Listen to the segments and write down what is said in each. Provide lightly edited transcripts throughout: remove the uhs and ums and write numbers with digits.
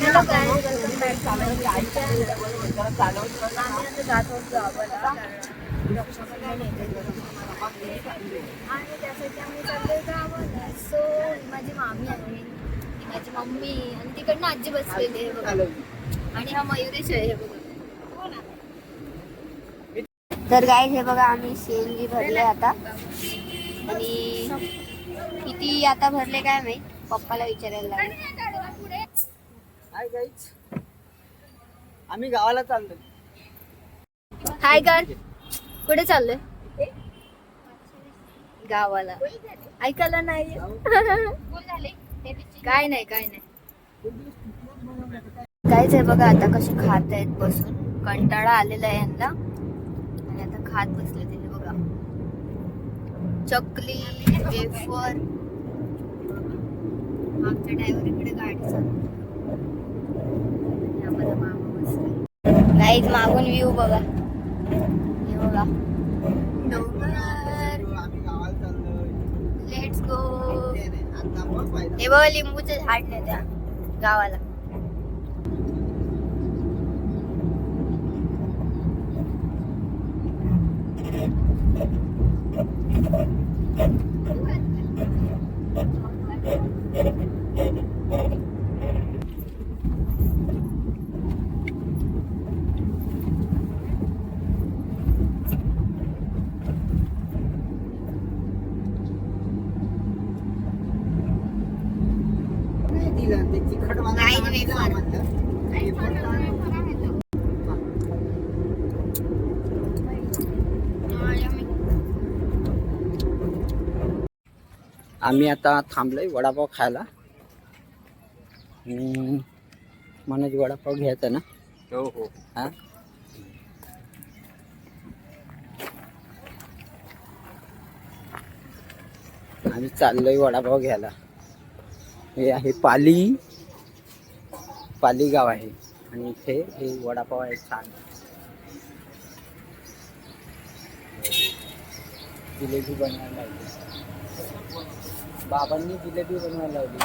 आणि त्यासाठी आम्ही चाललोय गावाला. सो माझी मामी आहे, माझी मम्मी आणि तिकडनं आजी बसलेली आहे बघा. आणि हा मयुरेश आहे हे बघा. तर गाईज हे बघा आम्ही सीएनजी भरले आता. आणि किती आता भरले काय माहित, पप्पाला विचारायला लागले. हाय गाईज, आम्ही गावाला चाललोय. हाय कर, कुठे चाललोय? गावाला. ऐकायला नाही. काय नाही काय नाही. काहीच आहे बघा आता कसे खात आहेत बसून. कंटाळा आलेला आहे यांना आणि आता खात बसले ते बघा. चकली वेफर. आमच्या ड्रायव्हर इकडे गाडी चालवतो. आम्हाला मामा बसले. गाईज मागून व्ह्यू बघा. हे बघा डोंगर. Let's go. हे बघा लिंबूचे झाड नाही त्या गावाला. आम्ही आता थांबलोय वडापाव खायला. मनोज वडापाव घ्यायचा ना? हो हो. हा आम्ही चाललोय वडापाव घ्यायला. हे आहे पाली गाव आहे आणि इथे हे वडापाव आहे छान. जिलेबी बनवायला लावली बाबांनी, जिलेबी बनवायला लावली.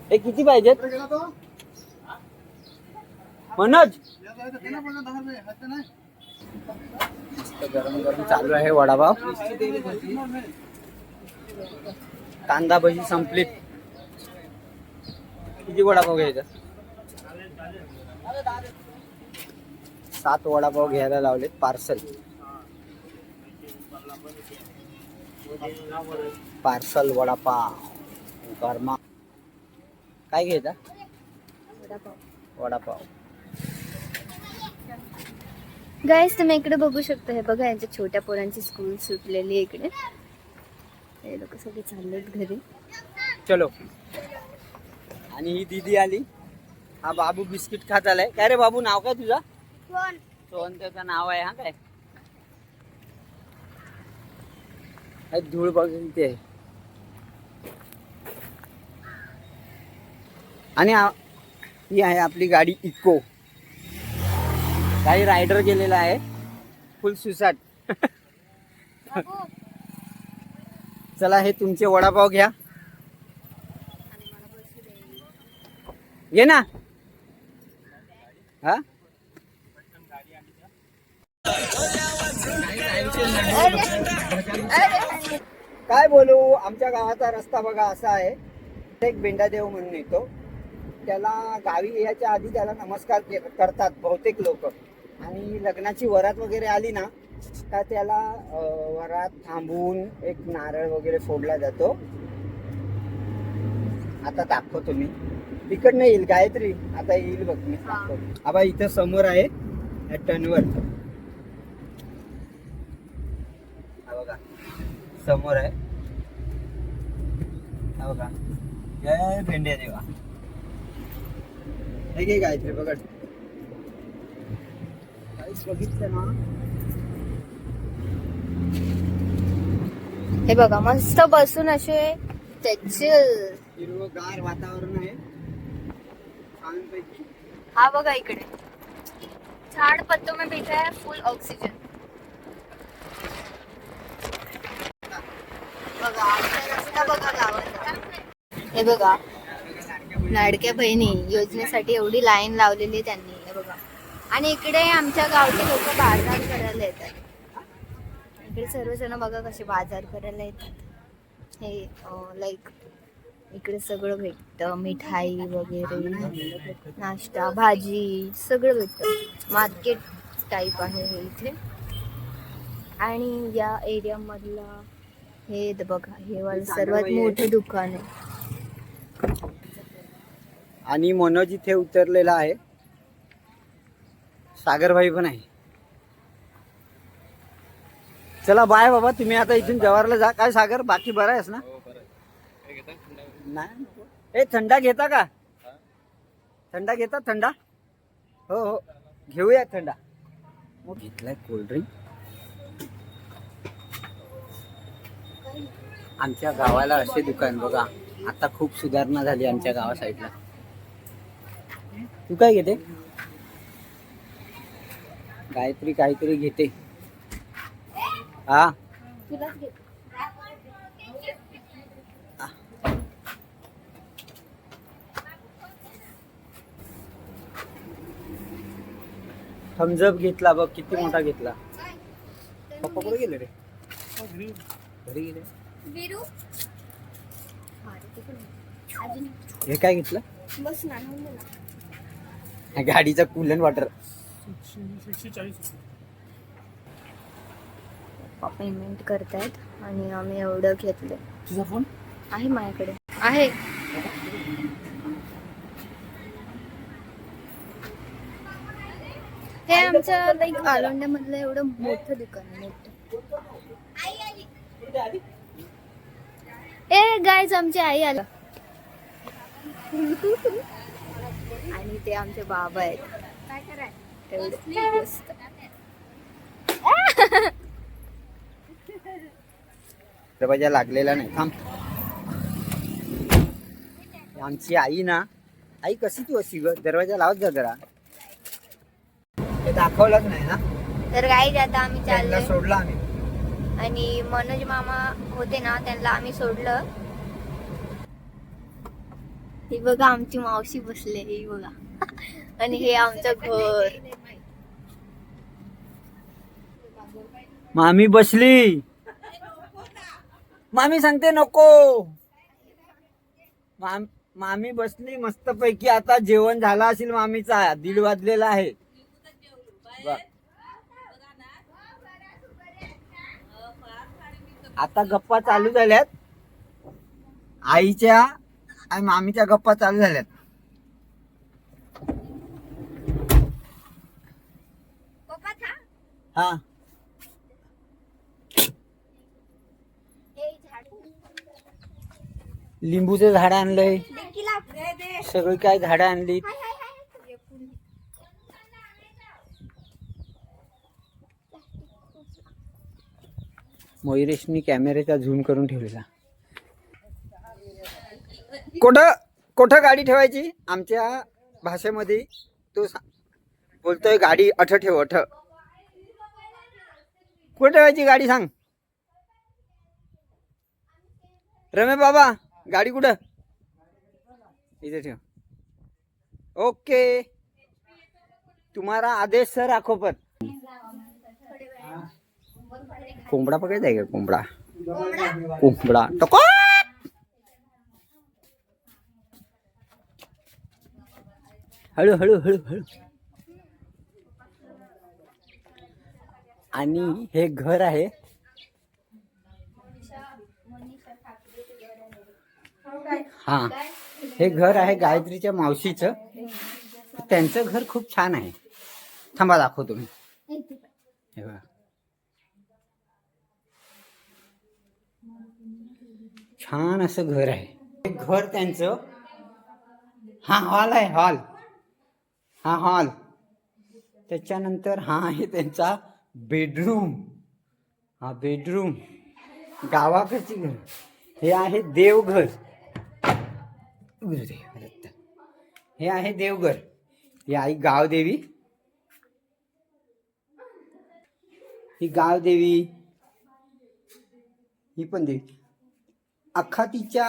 हे किती पाहिजेत मनोज? गरम गरम चालू आहे वडापाव. कांदा भजी संपलीत. किती वडापाव घ्यायचा? 7 वडापाव घ्यायला लावलेत पार्सल. पार्सल वडापाव गरमा. काय घ्यायचा? वडापाव. गाईस तुम्ही इकडे बघू शकता. हे बघा यांच्या छोट्या पोरांची स्कूल सुटलेली आहे इकडे. हे लोक सगळे चाललेत घरी. चलो. आणि ही दीदी आली. हा बाबू बिस्किट खात आलाय. काय रे बाबू, नाव काय तुझा? सोहन त्याचं नाव आहे. हा काय धूळ बघते आहे. आणि ही आहे आपली गाडी इको. काही रायडर गेलेला आहे फुल सुसाट. चला हे तुमचे वडापाव घ्या. घे ना. हा काय बोलू. आमच्या गावाचा रस्ता बघा असा आहे. एक बेंडादेव म्हणून येतो. त्याला गावी यायच्या आधी त्याला नमस्कार करतात बहुतेक लोक. आणि लग्नाची वरात वगैरे आली ना का त्याला वरात थांबवून एक नारळ वगैरे फोडला जातो. आता दाखवतो मी. इकडनं येईल गायत्री. आता येईल बघ मी दाखवतो. आबा इथं समोर आहे या टर्नवर. बघा समोर आहे. बघा जय भेंड्या देवा. हे घे गायत्री बघा. काहीच बघितलं ना. हे बघा मस्त बसून असे हिरवगार वातावरण आहे छानपैकी. हा बघा इकडे झाड पत्तों में बैठा है फुल ऑक्सीजन. बघा रस्ता बघा गावाचा. हे बघा, लाडक्या बहिणी योजनेसाठी एवढी लाईन लावलेली आहे त्यांनी, हे बघा. आणि इकडे आमच्या गावचे लोक बाजार करायला येतात. इकडे सर्वजण बघा कसे बाजार करायला येतात. हे लाईक इकडे सगळं भेटतं, मिठाई वगैरे, नाश्ता, भाजी सगळं भेटतं. मार्केट टाईप आहे हे इथे. आणि या एरिया मधला हे बघा, हे वाला सर्वात मोठं दुकान आहे. आणि मनोज इथे उतरलेला आहे. सागरभाई पण आहे. चला बाय बाबा, तुम्ही आता इथून जवाहरला जा. काय सागर, बाकी बरं आहेस ना? नाही, ए थंडा घेता का? थंडा घेता? थंडा हो हो घेऊया थंडा. मग घेतलाय कोल्ड्रिंक. आमच्या गावाला असे दुकान बघा, आता खूप सुधारणा झाली आमच्या गावा साईडला. तू काय घेते? गायत्री काहीतरी घेते. हा थम्सअप घेतला बघ, किती मोठा घेतला. पप्पा कुठे गेले रे? घरी गेले. हे काय घेतलं? बस ना, गाडीचा कूलन वॉटर. पेमेंट करतायत आणि आम्ही एवढं घेतलं. तुझा फोन आहे माझ्याकडे, आहे. हे आमचं लाईक आलोंड्यामधलं एवढं मोठं दुकान आहे, मोठं. ए गाईज, आमची आई आला. आणि ते आमचे बाबा आहेत. काय करायचं एवढं मस्त. दरवाजा लागलेला नाही, थांब. आमची आई ना, आई कशी तू अशी ग? दरवाजा लावत जा जरा. ते दाखवलंच नाही ना. तर गाईज आता आम्ही त्यांना चाललोय. सोडलं आम्ही. आणि मनोज मामा होते ना, त्यांना आम्ही सोडलं. ही बघा आमची मावशी बसले, ही बघा. आणि हे आमचं घर. मामी बसली. मामी सांगते नको. मामी बसली मस्त पैकी. आता जेवण झाला असेल मामीचा, 1:30 वाजलेला आहे. आता गप्पा चालू झाल्यात आईच्या आणि मामीच्या. गप्पा चालू झाल्यात. हा लिंबूचे झाड आणलंय, सगळी काय झाडं आणली. मयुरेशनी कॅमेऱ्याचा झूम करून ठेवलेला. कुठं गाडी ठेवायची आमच्या भाषेमध्ये तो बोलतोय, गाडी अठ ठेव, अठ. कुठे ठेवायची गाडी सांग रमे बाबा. गाडी कुठं? इथे ठेव. ओके, तुम्हारा आदेश सर. आखो पर कोंबडा पकडायचा आहे का? कोंबडा टको. हळू हळू हळू हळू. आणि हे घर आहे. हा, हे घर आहे गायत्रीच्या मावशीचं. त्यांचं घर खूप छान आहे. थांबा दाखवतो मी. हे बघा, छान असं घर आहे. हे घर त्यांचं. हा हॉल आहे, हॉल. हा हॉल. त्याच्यानंतर हा आहे त्यांचा बेडरूम. हा बेडरूम. गावाकडची घर. हे आहे देवघर. हे आहे देवघर. ही आई गावदेवी. ही गावदेवी, ही पण देवी. अख्खा तिच्या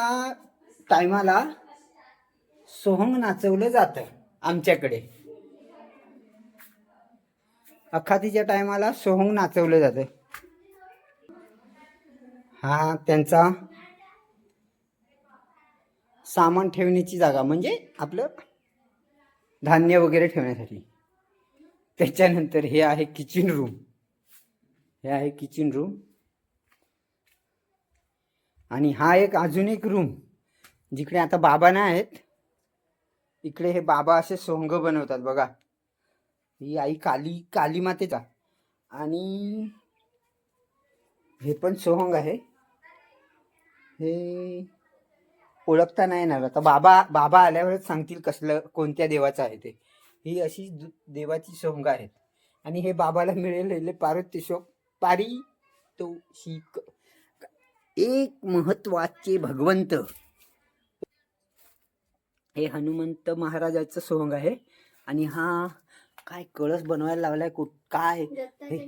टायमाला सोहंग नाचवलं जातं आमच्याकडे. अखातीच्या टायमाला सोहंग नाचवलं जातं. हा त्यांचा सामान ठेवण्याची जागा, म्हणजे आपलं धान्य वगैरे ठेवण्यासाठी. त्याच्यानंतर हे आहे किचन रूम. हे आहे किचन रूम. आणि हा एक अजून एक रूम जिकडे आता बाबा नाही आहेत. इकडे हे बाबा असे सोंग बनवतात बघा. ही आई काली मातेचा. आणि हे पण सोहंग आहे. हे ओळखता नाही येणार आता. बाबा आल्यावरच सांगतील कसलं कोणत्या देवाचं आहे ते. ही अशी देवाची सोंग आहेत. आणि हे बाबाला मिळालेले पारितोषिक. एक महत्वाचे भगवंत हे हनुमंत महाराजाचं सोंग आहे. आणि हा काय कळस बनवायला लावलाय काय हे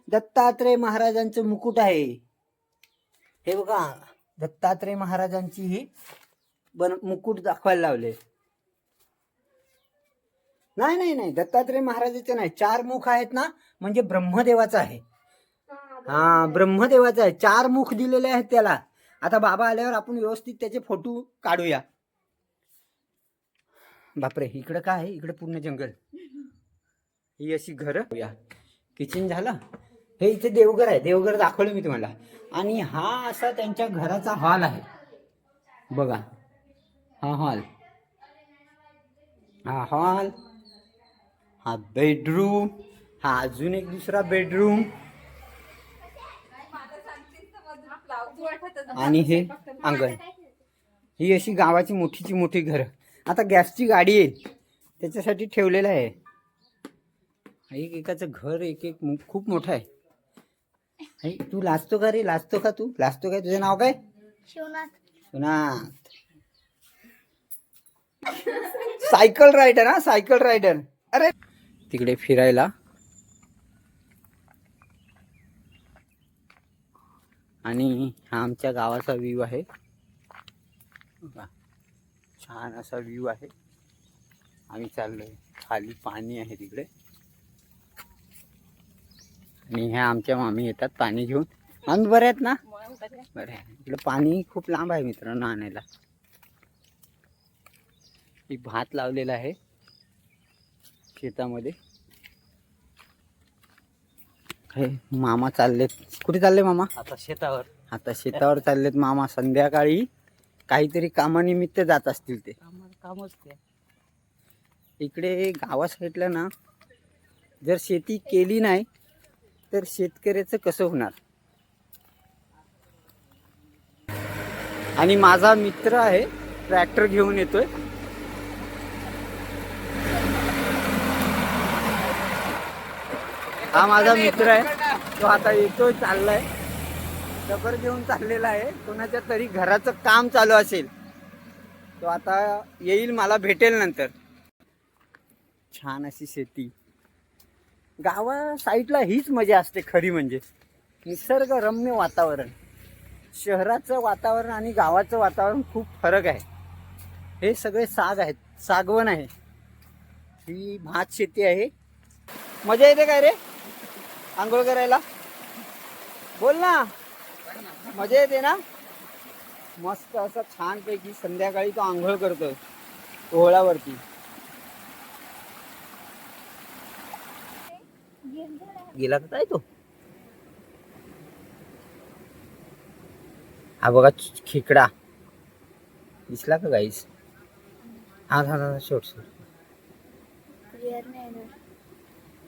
दत्तात्रय महाराजांचं मुकुट आहे. हे बघा दत्तात्रय महाराजांची ही मुकुट दाखवायला लावले. नाही दत्तात्रय महाराजाचे नाही. 4 मुख आहेत ना, म्हणजे ब्रह्मदेवाचं आहे. हा ब्रह्मदेवाचं आहे. 4 मुख दिलेले आहेत त्याला. आता बाबा आल्यावर आपण व्यवस्थित त्याचे फोटो काढूया. बापरे इकडं काय आहे? इकडे पूर्ण जंगल. ही अशी घर. किचन झालं. हे इथे देवघर आहे. देवघर दाखवलं मी तुम्हाला. आणि हा असा त्यांच्या घराचा हॉल आहे बघा. हा हॉल, हा बेडरूम, हा अजून एक दुसरा बेडरूम. आणि हे अंगण. ही अशी गावाची मोठी घर. आता गॅसची गाडी येईल त्याच्यासाठी ठेवलेलं आहे. एकाचं घर एक खूप मोठं आहे. तू लाजतो का रे? लाजतो का तू? लाजतो काय? तुझं नाव काय? शिवनाथ. Cycle rider. हा सायकल रायडर. अरे तिकडे फिरायला. आणि हा आमच्या गावाचा व्ह्यू आहे. छान असा व्ह्यू आहे. आम्ही चाललोय. खाली पाणी आहे तिकडे. आणि ह्या आमच्या मामी येतात पाणी घेऊन. आम्ही बरे आहेत ना? बरे आहे. इकडे पाणी खूप लांब आहे मित्रांनो आणायला. एक भात लावलेला आहे शेतामध्ये. मामा चाललेत. कुठे चालले मामा? आता शेतावर चाललेत मामा. संध्याकाळी काहीतरी कामानिमित्त जात असतील ते. कामच ते. इकडे गावा साईडला ना जर शेती केली नाही तर शेतकऱ्याचं कसं होणार. आणि माझा मित्र आहे ट्रॅक्टर घेऊन येतोय. हा माझा मित्र आहे. तो आता येतोय चाललाय. डबर घेऊन चाललेला आहे. कोणाच्या तरी घराचं काम चालू असेल. तो आता येईल मला भेटेल नंतर. छान अशी शेती. गावा साईडला हीच मजा असते खरी म्हणजे. निसर्गरम्य वातावरण. शहराचं वातावरण आणि गावाचं वातावरण खूप फरक आहे. हे सगळे साग आहेत. सागवण आहे. ही भात शेती आहे. मजा येते काय रे आंघोळ करायला? बोल ना. मजा येते ना? मस्त असं छानपैकी संध्याकाळी तो आंघोळ करतोय ओहळावरती. गेला का काय तो? हा बघा खेकडा दिसला का गाईस? हा शोट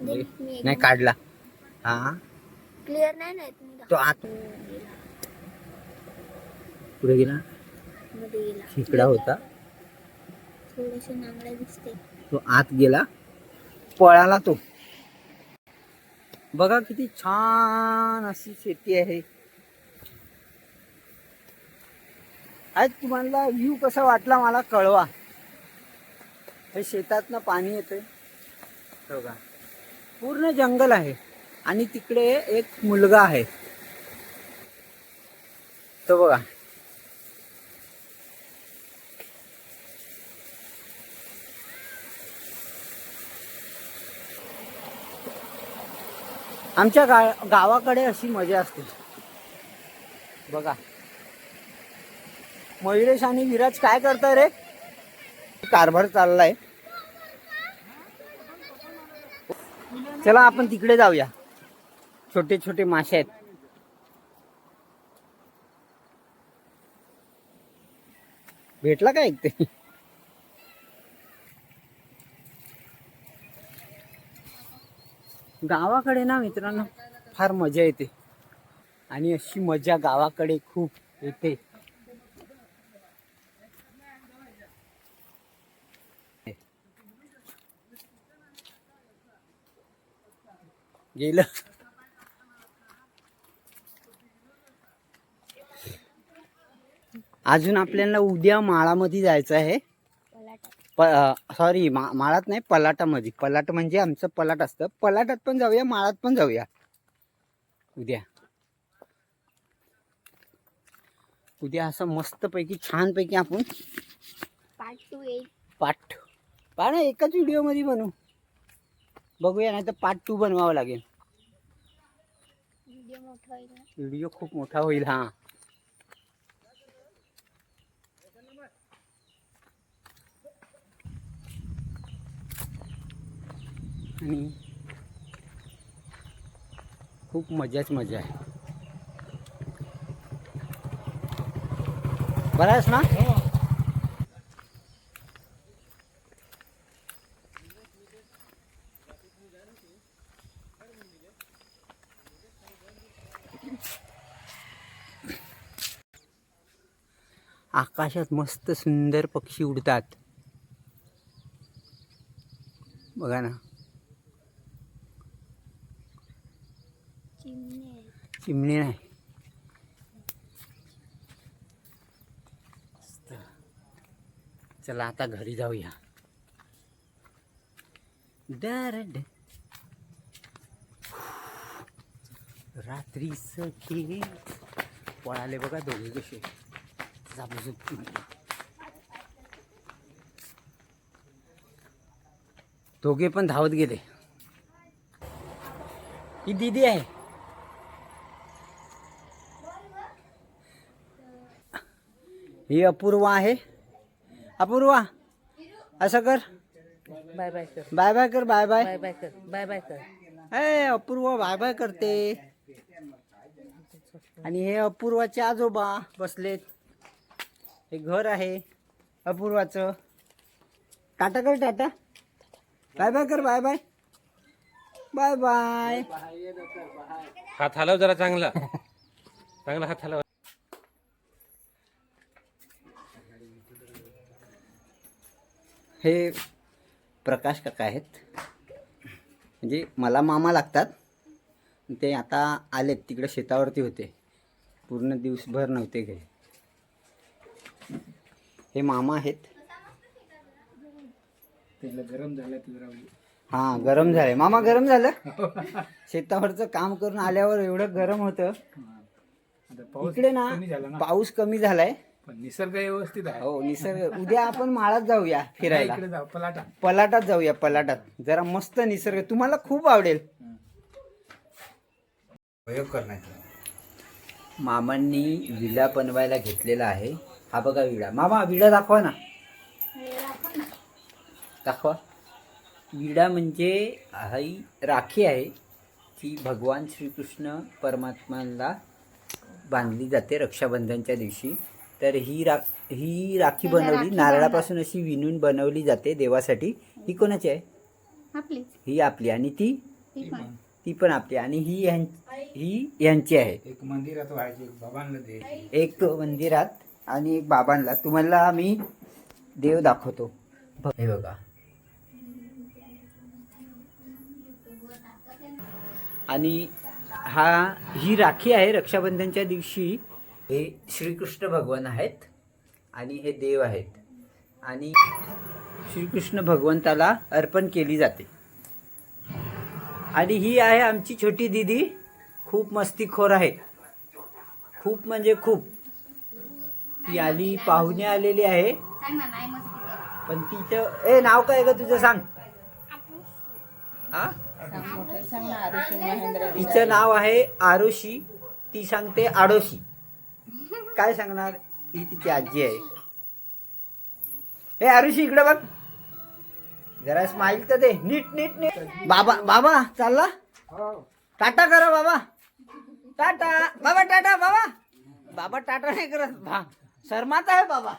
नाही काढला. हा क्लिअर नाही तो आत पुढे गेला. खेकडा होता. थोडेसे नांगड्या दिसते. तो आत गेला. पळाला तो. बघा किती छान अशी शेती आहे. आज तुम्हाला व्ह्यू कसा वाटला मला कळवा. हे शेतातनं पाणी येतंय बघा. पूर्ण जंगल आहे. आणि तिकडे एक मुलगा आहे तो बघा. आमच्या गावाकडे अशी मजा असते बघा. मयुरेश आणि विराज काय करताय रे? कारभार चाललाय. चला आपण तिकडे जाऊया. छोटे छोटे मासे आहेत. भेटला काय ते? गावाकडे ना मित्रांनो फार मजा येते आणि अशी मजा गावाकडे खूप येते. गेलं. अजून आपल्याला उद्या माळामध्ये जायचं आहे. सॉरी माळात नाही, पलाटामध्ये. पलाट म्हणजे आमचं पलाट असतं. पलाटात पण जाऊया, माळात पण जाऊया उद्या. उद्या असं मस्तपैकी छानपैकी आपण पार्ट एकाच व्हिडिओ मध्ये बनवू. बघूया, नाही तर पार्ट 2 बनवावं लागेल. व्हिडिओ खूप मोठा होईल. हा आणि खूप मजाच मजा आहे. बरं आहेस ना? आकाशात मस्त सुंदर पक्षी उडतात बघा ना. चिमणी नाही. चला आता घरी जाऊया. दरड रात्री सखी पळाले बघा दोघे कसे. दोघे पण धावत गेले. ही दीदी आहे. ही अपूर्वा आहे. अपूर्वा असं कर. बाय बाय कर. बाय बाय कर. Bye bye. बाय बाय कर. बाय बाय कर. अपूर्वा बाय बाय करते. आणि हे अपूर्वाचे आजोबा बसलेत. हे घर आहे अपूर्वाचं. टाटा कर. टाटा. बाय बाय कर. Bye bye. Bye bye. हात हलव जरा चांगला. चांगला हात हलव. हे प्रकाश काका आहेत. म्हणजे मला मामा लागतात. ते आता आलेत. तिकडे शेतावरती होते. पूर्ण दिवसभर नव्हते घरी. हे मामा आहेत. गरम झालं तुझं. हा गरम झालंय. मामा गरम झालं. शेतावरचं काम करून आल्यावर एवढं गरम होतं. इकडे ना पाऊस कमी झालाय. पण निसर्ग व्यवस्थित आहे. हो निसर्ग. उद्या आपण माळात जाऊया फिरायला. इकडे जाऊ पलाटा. पलाटात जाऊया. पलाटात जरा मस्त निसर्ग. तुम्हाला खूप आवडेल. प्रयोग करण्याचा. मामांनी विडा बनवायला घेतलेला आहे. हा बघा विडा. मामा विडा दाखवा ना. दाखवा. विडा म्हणजे ही राखी आहे. ती भगवान श्रीकृष्ण परमात्म्याला बांधली जाते रक्षाबंधनच्या दिवशी. तर ही राखी बनवली नारळापासून अशी विणून बनवली जाते देवासाठी. ही कोणाची आहे? ही आपली. आणि ती पण आपली. आणि ही यांची आहे. एक मंदिरात व्हायची, एक बाबांना द्यायची. एक मंदिरात आणि एक बाबांना. तुम्हाला मी देव दाखवतो. हे बघा. आणि ही राखी आहे रक्षाबंधनच्या दिवशी. हे श्रीकृष्ण भगवान आहेत आणि हे देव आहेत. आणि श्रीकृष्ण भगवंताला अर्पण केली जाते. आणि ही आहे आमची छोटी दीदी. खूप मस्तीखोर आहे. खूप म्हणजे खूप. ती आली, पाहुणे आलेली आहे. पण तिचं नाव काय ग तुझं सांग. हा तिचं नाव आहे आरुषी, ती सांगते आडोशी. काय सांगणार, ही तिची आजी आहे. हे आरुषी इकडे बघ जरा, स्माइल तर दे, नीट नीट नीट. बाबा बाबा चालला, टाटा करा बाबा, टाटा बाबा, टाटा बाबा. बाबा टाटा नाही करत, शर्मात आहे बाबा.